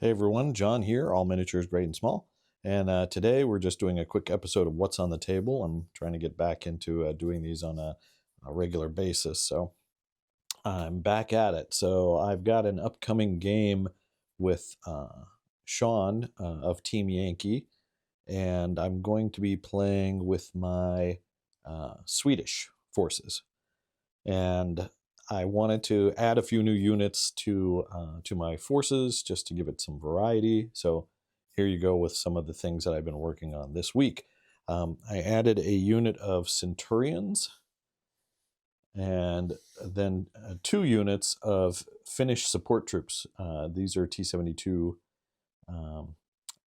Hey everyone, John here, All Miniatures Great and Small. And today we're just doing a quick episode of What's on the Table. I'm trying to get back into doing these on a regular basis, so I'm back at it. So I've got an upcoming game with Sean of Team Yankee, and I'm going to be playing with my Swedish forces. And I wanted to add a few new units to my forces just to give it some variety. So here you go with some of the things that I've been working on this week. I added a unit of Centurions and then 2 units of Finnish support troops. These are T-72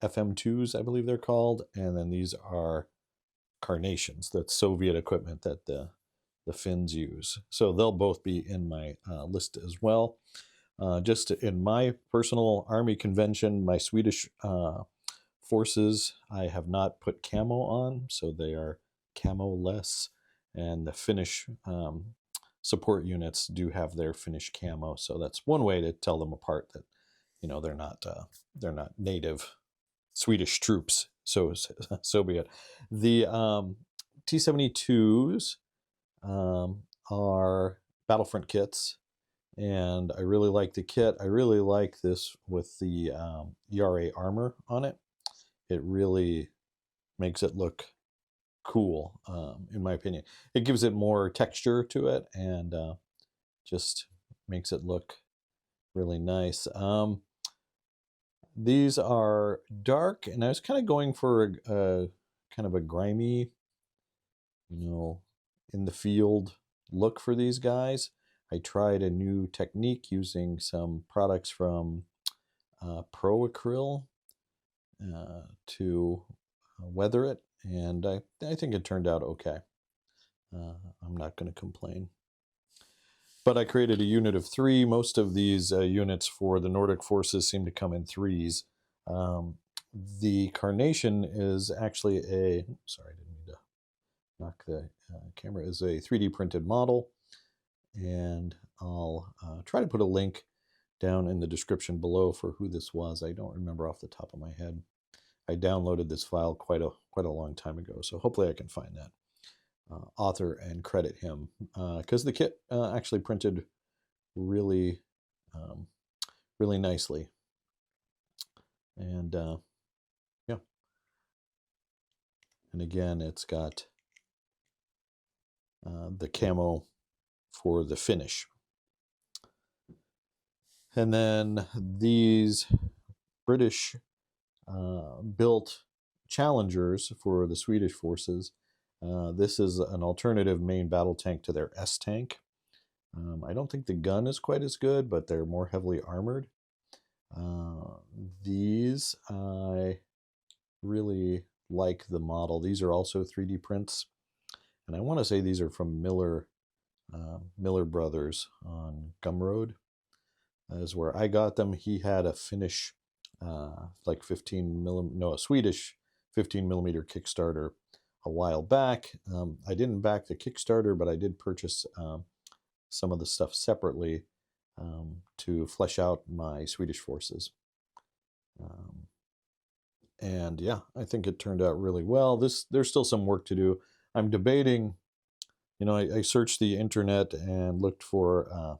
FM2s, I believe they're called, and then these are Carnations, that's Soviet equipment that the Finns use. So they'll both be in my list as well. Just in my personal army convention, my Swedish forces, I have not put camo on, so they are camo-less. And the Finnish support units do have their Finnish camo, so that's one way to tell them apart, that they're not native Swedish troops. So be it. The T-72s are Battlefront kits, and I really like the kit. I really like this with the ERA armor on it. It really makes it look cool, in my opinion. It gives it more texture to it, and just makes it look really nice. These are dark, and I was kind of going for a kind of a grimy, in the field look for these guys. I tried a new technique using some products from Pro Acryl to weather it, and I think it turned out okay. I'm not going to complain. But I created a unit of 3. Most of these units for the Nordic forces seem to come in 3s. The Carnation is actually sorry, I didn't mean to knock the camera, is a 3D printed model, and I'll try to put a link down in the description below for who this was. I don't remember off the top of my head. I downloaded this file quite a long time ago, so hopefully I can find that author and credit him, because the kit actually printed really really nicely. And yeah, and again, it's got the camo for the Finnish. And then these British built Challengers for the Swedish forces. This is an alternative main battle tank to their S tank. I don't think the gun is quite as good, but they're more heavily armored. These, I really like the model. These are also 3D prints, and I want to say these are from Miller Brothers on Gumroad, is where I got them. He had a Finnish like a Swedish 15 millimeter Kickstarter a while back. I didn't back the Kickstarter, but I did purchase some of the stuff separately to flesh out my Swedish forces. And yeah, I think it turned out really well. There's still some work to do. I'm debating, I searched the internet and looked for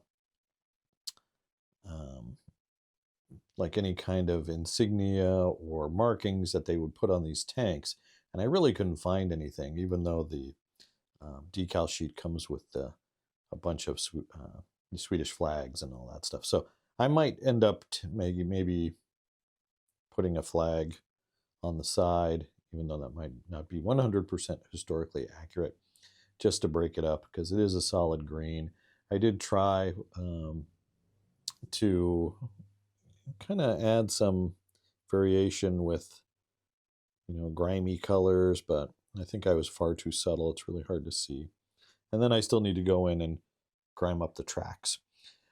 like any kind of insignia or markings that they would put on these tanks, and I really couldn't find anything, even though the decal sheet comes with a bunch of Swedish flags and all that stuff. So I might end up maybe putting a flag on the side, even though that might not be 100% historically accurate, just to break it up, because it is a solid green. I did try to kind of add some variation with grimy colors, but I think I was far too subtle. It's really hard to see. And then I still need to go in and grime up the tracks.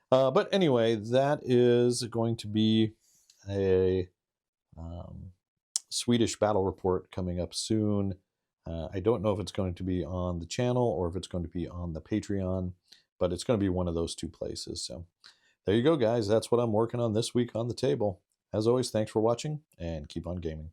But anyway, that is going to be a Swedish battle report coming up soon. I don't know if it's going to be on the channel or if it's going to be on the Patreon, but it's going to be one of those 2 places. So there you go, guys. That's what I'm working on this week on the table. As always, thanks for watching, and keep on gaming.